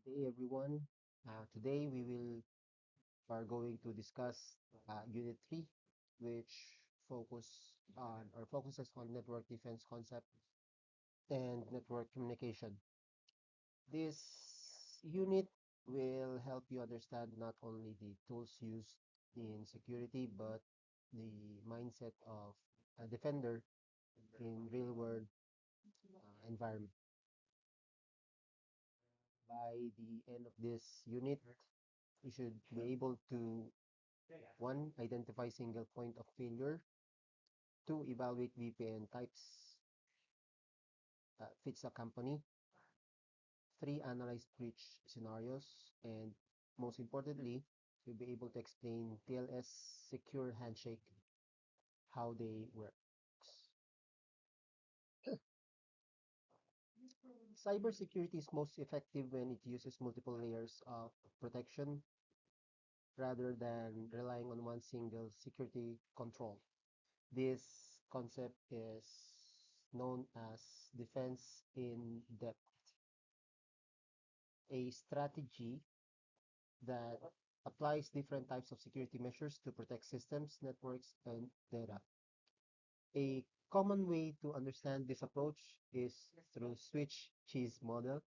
Good day, everyone. Today we will are going to discuss Unit 3, which focuses on network defense concept and network communication. This unit will help you understand not only the tools used in security, but the mindset of a defender in real-world environment. By the end of this unit, you should be able to one, identify single point of failure. Two, evaluate VPN types fits a company. Three, analyze breach scenarios. And most importantly, you'll be able to explain TLS secure handshake, how they work. Cybersecurity is most effective when it uses multiple layers of protection rather than relying on one single security control. This concept is known as defense in depth, a strategy that applies different types of security measures to protect systems, networks, and data. A common way to understand this approach is through switch cheese model.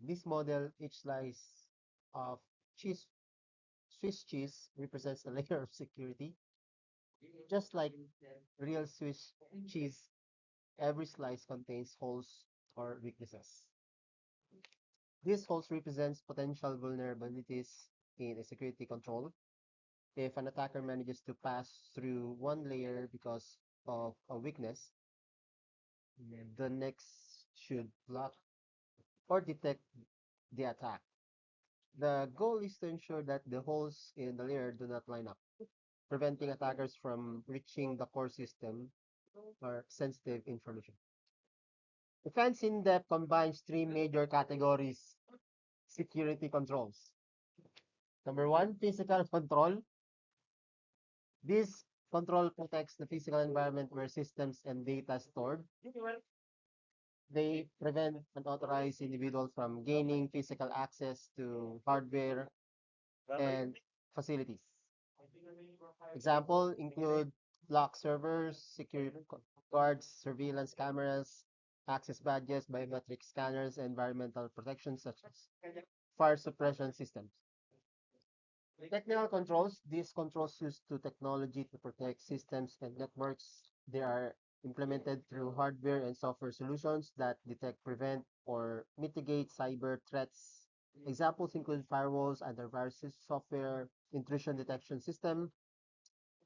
This model, each slice of cheese, Swiss cheese represents a layer of security. Just like real Swiss cheese, every slice contains holes or weaknesses. These holes represents potential vulnerabilities in a security control. If an attacker manages to pass through one layer because of a weakness, the next should block or detect the attack. The goal is to ensure that the holes in the layer do not line up, preventing attackers from reaching the core system or sensitive information. Defense in depth combines three major categories security controls. Number one, physical control. This control protects the physical environment where systems and data are stored. They prevent unauthorized individuals from gaining physical access to hardware and facilities. Example include lock servers, security guards, surveillance cameras, access badges, biometric scanners, and environmental protection such as fire suppression systems. Technical controls, these controls use to technology to protect systems and networks. They are implemented through hardware and software solutions that detect, prevent, or mitigate cyber threats. Examples include firewalls, antivirus software, intrusion detection system,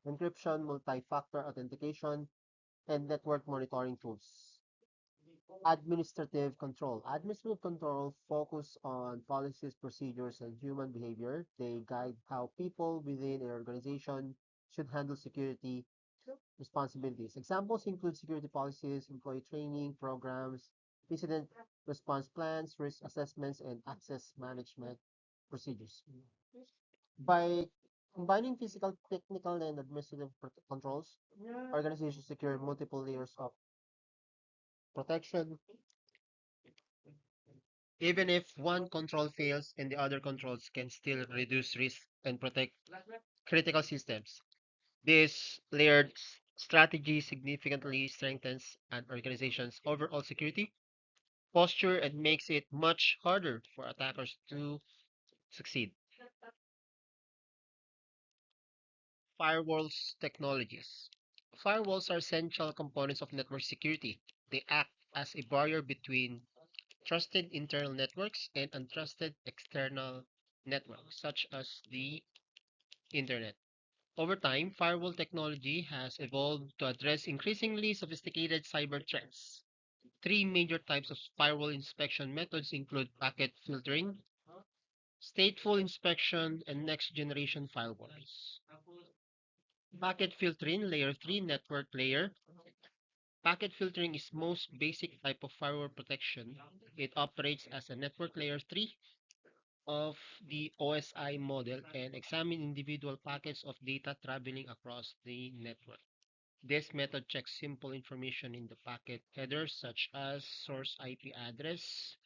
encryption, multi-factor authentication, and network monitoring tools. Administrative control. Administrative control focus on policies, procedures, and human behavior. They guide how people within an organization should handle security responsibilities. Examples include security policies, employee training programs, incident response plans, risk assessments, and access management procedures. By combining physical, technical, and administrative controls, organizations secure multiple layers of protection. Even if one control fails and the other controls can still reduce risk and protect critical systems. This layered strategy significantly strengthens an organization's overall security posture and makes it much harder for attackers to succeed. Firewalls technologies. Firewalls are essential components of network security. They act as a barrier between trusted internal networks and untrusted external networks, such as the internet. Over time, firewall technology has evolved to address increasingly sophisticated cyber threats. Three major types of firewall inspection methods include packet filtering, stateful inspection, and next generation firewalls. Packet filtering, layer 3 network layer. Packet filtering is most basic type of firewall protection. It operates as a network layer 3 of the OSI model and examine individual packets of data traveling across the network. This method checks simple information in the packet headers such as source IP address,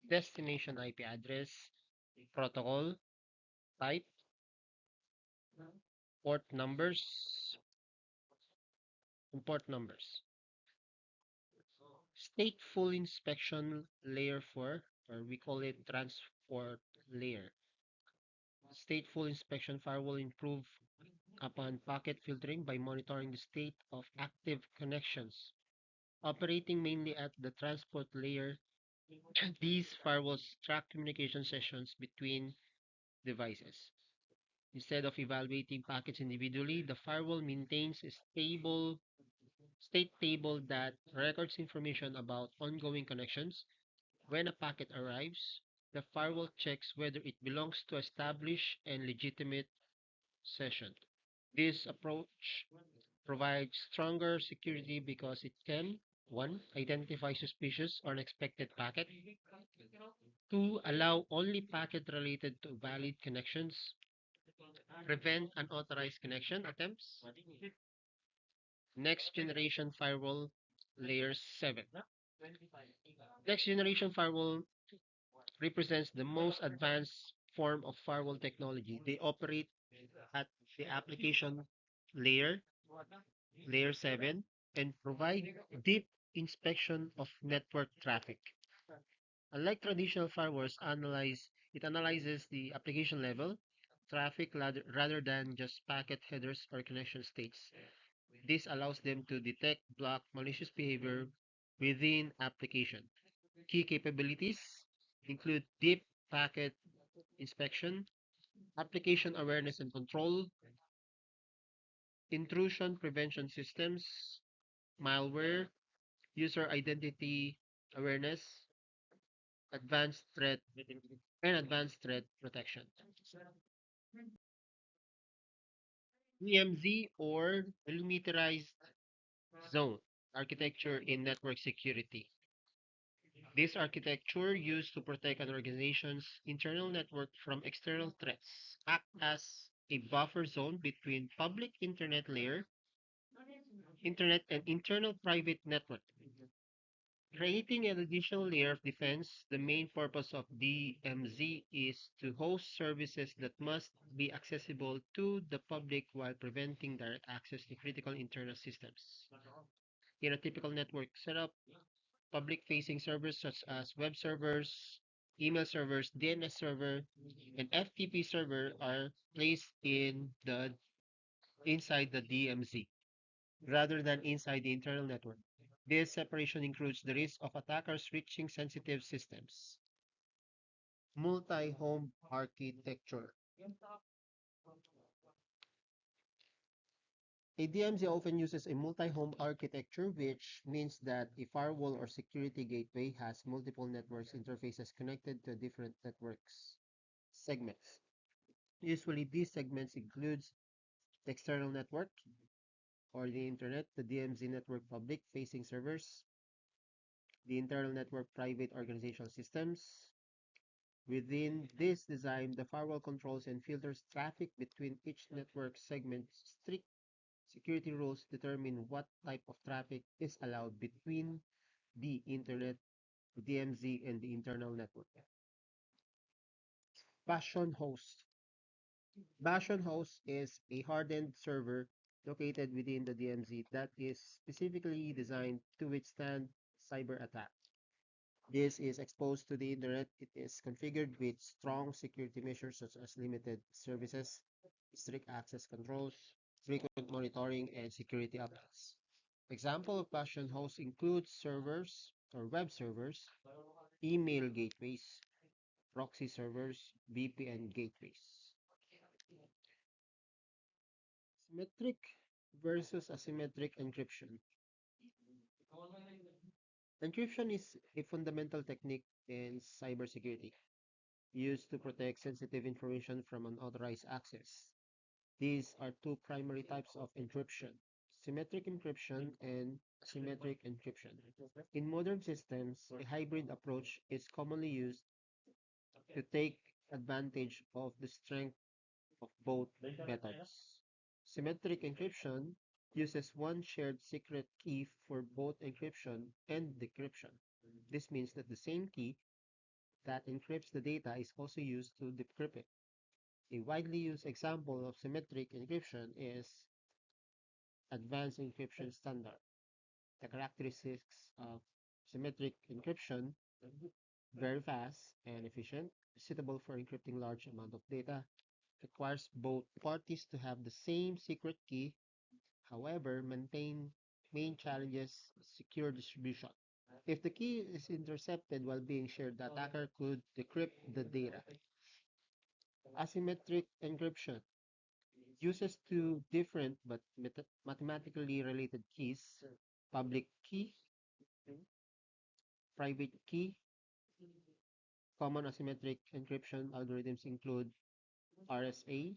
destination IP address, protocol, type, port numbers, and port numbers. Stateful inspection layer 4, or we call it transport layer. Stateful inspection firewall improve upon packet filtering by monitoring the state of active connections. Operating mainly at the transport layer, these firewalls track communication sessions between devices. Instead of evaluating packets individually, the firewall maintains a stable state table that records information about ongoing connections. When a packet arrives, the firewall checks whether it belongs to established and legitimate session. This approach provides stronger security because it can 1. Identify suspicious or unexpected packet. 2. Allow only packet related to valid connections. Prevent unauthorized connection attempts. Next generation firewall layer 7. Next generation firewall represents the most advanced form of firewall technology. They operate at the application layer, layer 7, and provide deep inspection of network traffic. Unlike traditional firewalls, it analyzes the application level traffic rather than just packet headers or connection states. This allows them to detect block malicious behavior within application. Key capabilities include deep packet inspection, application awareness and control, intrusion prevention systems, malware, user identity awareness, advanced threat advanced threat protection. DMZ or Delimitarized Zone architecture in network security. This architecture used to protect an organization's internal network from external threats, act as a buffer zone between public internet and internal private network. Creating an additional layer of defense, the main purpose of DMZ is to host services that must be accessible to the public while preventing direct access to critical internal systems. In a typical network setup, public-facing servers such as web servers, email servers, DNS server, and FTP server are placed inside the DMZ rather than inside the internal network. This separation includes the risk of attackers reaching sensitive systems. Multi-home architecture. A DMZ often uses a multi-home architecture, which means that a firewall or security gateway has multiple networks interfaces connected to different networks segments. Usually, these segments includes the external network or the internet, the DMZ network public-facing servers, the internal network private organizational systems. Within this design, the firewall controls and filters traffic between each network segment. Strict security rules determine what type of traffic is allowed between the internet, the DMZ, and the internal network. Bastion host. Bastion host is a hardened server located within the DMZ that is specifically designed to withstand cyber attack. This is exposed to the internet. It is configured with strong security measures such as limited services, strict access controls, frequent monitoring, and security updates. Example of Bastion hosts include servers or web servers, email gateways, proxy servers, VPN gateways. Symmetric versus asymmetric encryption. Encryption is a fundamental technique in cybersecurity used to protect sensitive information from unauthorized access. These are two primary types of encryption: symmetric encryption and asymmetric encryption. In modern systems, a hybrid approach is commonly used to take advantage of the strength of both methods. Symmetric encryption uses one shared secret key for both encryption and decryption. This means that the same key that encrypts the data is also used to decrypt it. A widely used example of symmetric encryption is Advanced Encryption Standard. The characteristics of symmetric encryption: very fast and efficient, suitable for encrypting large amount of data, requires both parties to have the same secret key. However, maintain main challenges secure distribution. If the key is intercepted while being shared, the attacker could decrypt the data. Asymmetric encryption uses two different but mathematically related keys: public key, private key. Common asymmetric encryption algorithms include RSA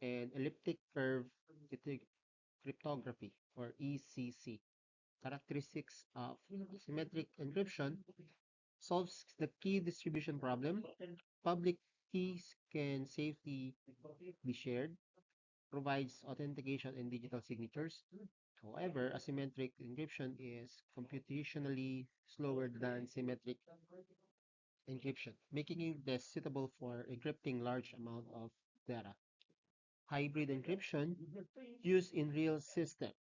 and elliptic curve cryptography, or ECC. Characteristics of symmetric encryption: solves the key distribution problem. Public keys can safely be shared, provides authentication and digital signatures. However, asymmetric encryption is computationally slower than symmetric encryption, making it less suitable for encrypting large amount of data. Hybrid encryption used in real systems.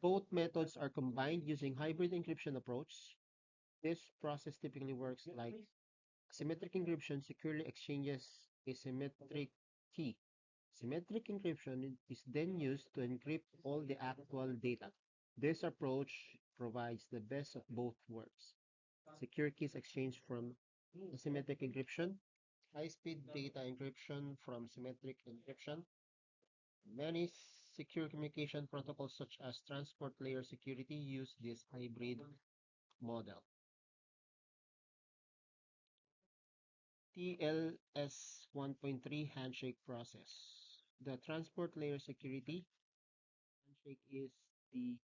Both methods are combined using hybrid encryption approach. This process typically works like symmetric encryption securely exchanges a symmetric key. Symmetric encryption is then used to encrypt all the actual data. This approach provides the best of both worlds. Secure keys exchange from asymmetric encryption, high-speed data encryption from symmetric encryption. Many secure communication protocols such as transport layer security use this hybrid model. TLS 1.3 handshake process. The transport layer security handshake is the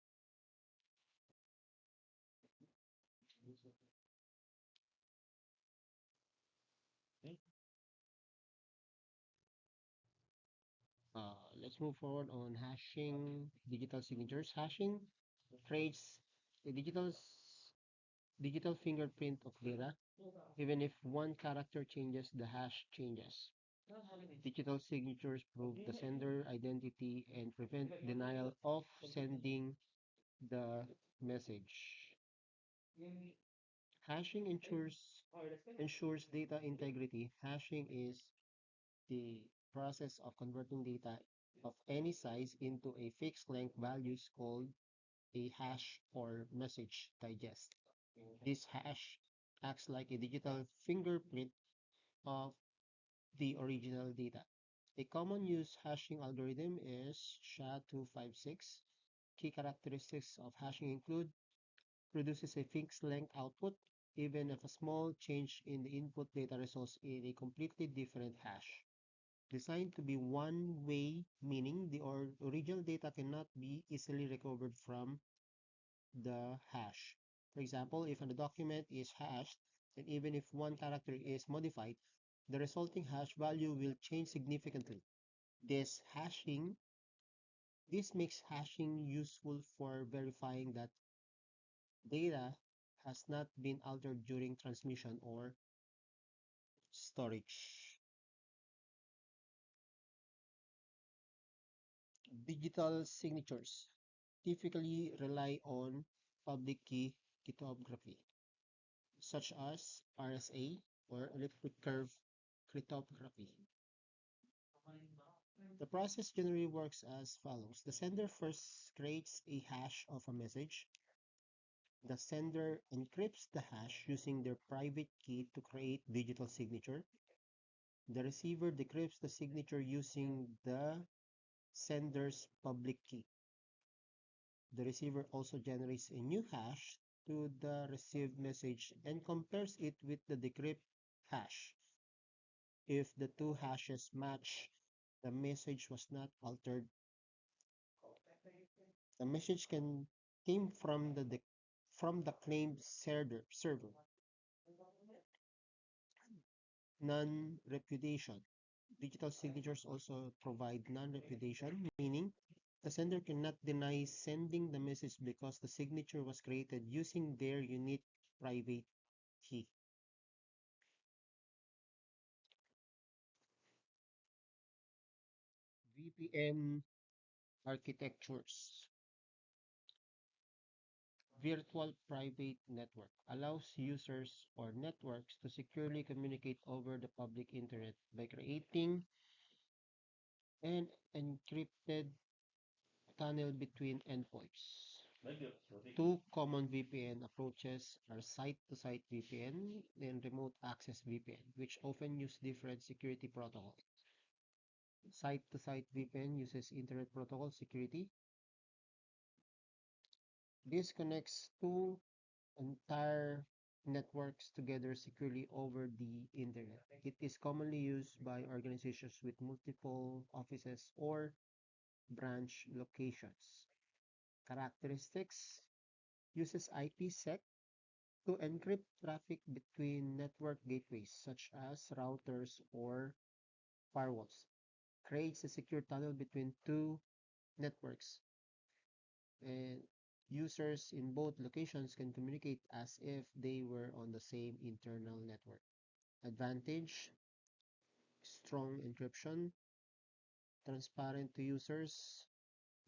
let's move forward on hashing digital signatures. Hashing creates a digital fingerprint of data. Even if one character changes, the hash changes. Digital signatures prove the sender identity and prevent denial of sending the message. Hashing ensures data integrity. Hashing is the process of converting data of any size into a fixed length values called a hash or message digest. This hash acts like a digital fingerprint of the original data. A common use hashing algorithm is SHA-256. Key characteristics of hashing include produces a fixed length output, even if a small change in the input data results in a completely different hash. Designed to be one-way, meaning the original data cannot be easily recovered from the hash. For example, if a document is hashed, and even if one character is modified, the resulting hash value will change significantly. This hashing, this makes hashing useful for verifying that data has not been altered during transmission or storage. Digital signatures typically rely on public key cryptography, such as RSA or elliptic curve cryptography. The process generally works as follows. The sender first creates a hash of a message. The sender encrypts the hash using their private key to create digital signature. The receiver decrypts the signature using the sender's public key. The receiver also generates a new hash to the received message and compares it with the decrypt hash. If the two hashes match, the message was not altered. The message came from the claimed server. Non-repudiation. Digital signatures also provide non-repudiation, meaning the sender cannot deny sending the message because the signature was created using their unique private key. VPN architectures. Virtual Private Network allows users or networks to securely communicate over the public internet by creating an encrypted tunnel between endpoints. Two common VPN approaches are site-to-site VPN and remote access VPN, which often use different security protocols. Site-to-site VPN uses Internet Protocol security. This connects two entire networks together securely over the internet. It is commonly used by organizations with multiple offices or branch locations. Characteristics uses IPsec to encrypt traffic between network gateways such as routers or firewalls. Creates a secure tunnel between two networks, and users in both locations can communicate as if they were on the same internal network. Advantage: strong encryption, transparent to users,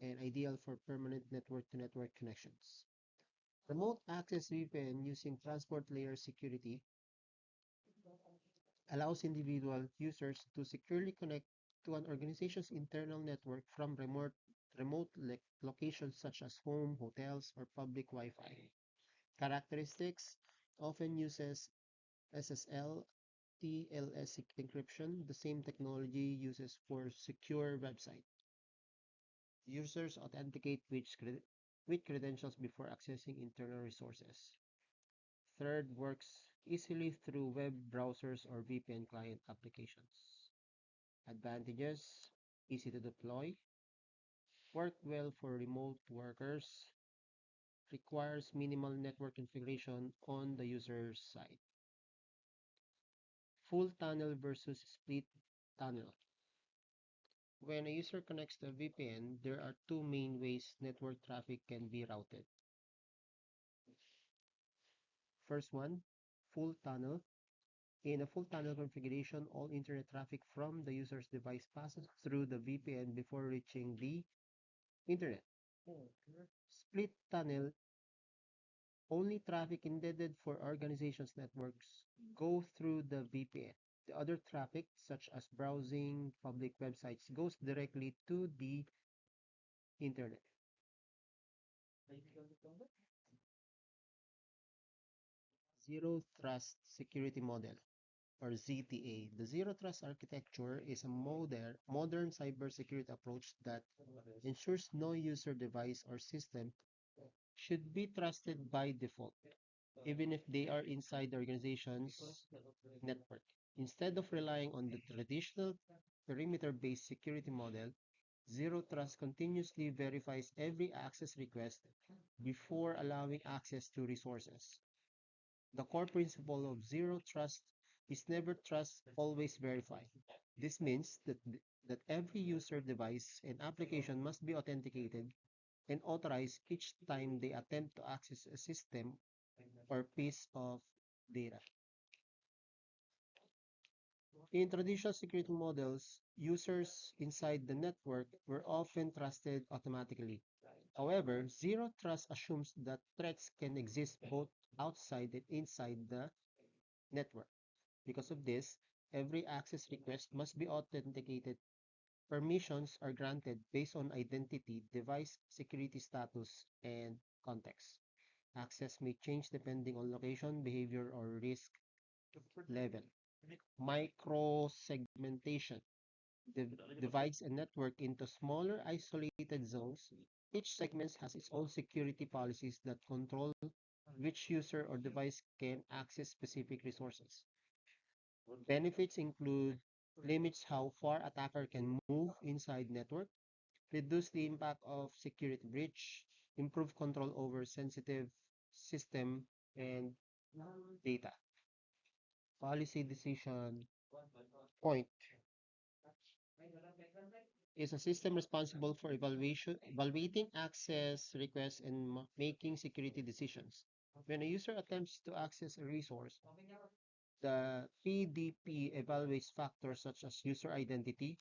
and ideal for permanent network-to-network connections. Remote access VPN using transport layer security allows individual users to securely connect to an organization's internal network from locations such as home, hotels, or public Wi-Fi. Characteristics often uses SSL, TLS encryption, the same technology uses for secure website. Users authenticate with credentials before accessing internal resources. Third, works easily through web browsers or VPN client applications. Advantages: easy to deploy, work well for remote workers, requires minimal network configuration on the user's side. Full tunnel versus split tunnel. When a user connects to a VPN, there are two main ways network traffic can be routed. First one, full tunnel. In a full tunnel configuration, all internet traffic from the user's device passes through the VPN before reaching the internet. Split tunnel, only traffic intended for organizations' networks go through the VPN. The other traffic, such as browsing public websites, goes directly to the internet. Zero Trust Security Model, or ZTA. The Zero Trust architecture is a modern cybersecurity approach that ensures no user device or system should be trusted by default, even if they are inside the organization's network. Instead of relying on the traditional perimeter-based security model, Zero Trust continuously verifies every access request before allowing access to resources. The core principle of Zero Trust is never trust, always verify. This means that every user device and application must be authenticated and authorized each time they attempt to access a system or piece of data. In traditional security models, users inside the network were often trusted automatically. However, zero trust assumes that threats can exist both outside and inside the network. Because of this, every access request must be authenticated. Permissions are granted based on identity, device security status, and context. Access may change depending on location, behavior, or risk level. Microsegmentation divides a network into smaller isolated zones. Each segment has its own security policies that control which user or device can access specific resources. Benefits include limits how far attacker can move inside network, reduce the impact of security breach, improve control over sensitive system and data. Policy decision point is a system responsible for evaluating access requests and making security decisions. When a user attempts to access a resource, the PDP evaluates factors such as user identity,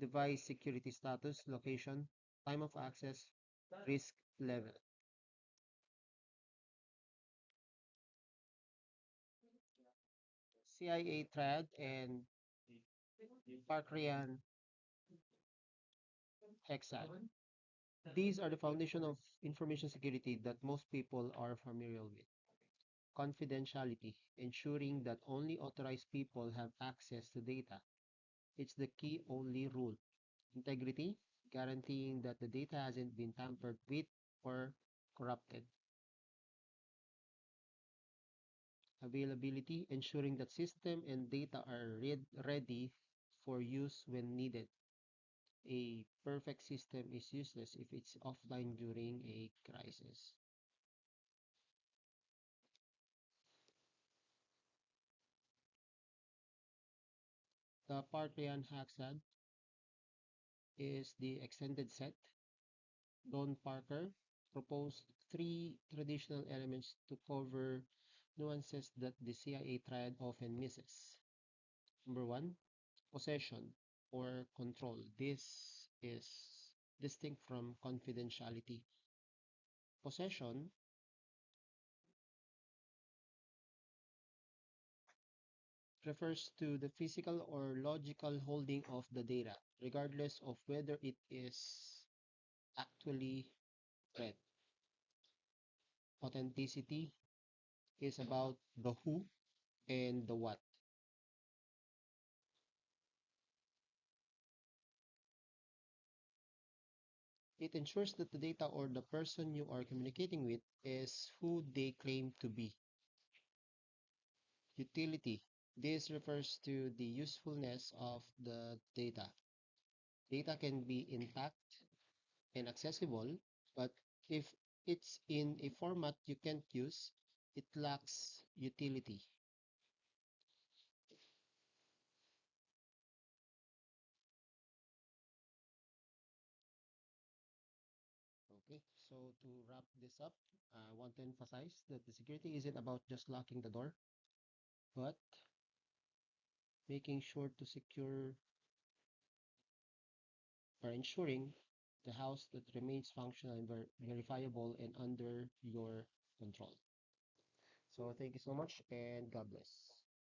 device security status, location, time of access, risk level. CIA Triad and Parkrian Hexad. These are the foundation of information security that most people are familiar with. Confidentiality, ensuring that only authorized people have access to data. It's the key only rule. Integrity, guaranteeing that the data hasn't been tampered with or corrupted. Availability, ensuring that system and data are ready for use when needed. A perfect system is useless if it's offline during a crisis. The Parthian Haxad is the extended set. Don Parker proposed three traditional elements to cover nuances that the CIA triad often misses. Number one, possession or control. This is distinct from confidentiality. Possession refers to the physical or logical holding of the data, regardless of whether it is actually read. Authenticity is about the who and the what. It ensures that the data or the person you are communicating with is who they claim to be. Utility. This refers to the usefulness of the data. Data can be intact and accessible, but if it's in a format you can't use, it lacks utility. Okay, so to wrap this up, I want to emphasize that the security isn't about just locking the door, but making sure to secure or ensuring the house that remains functional and verifiable and under your control. So thank you so much and God bless.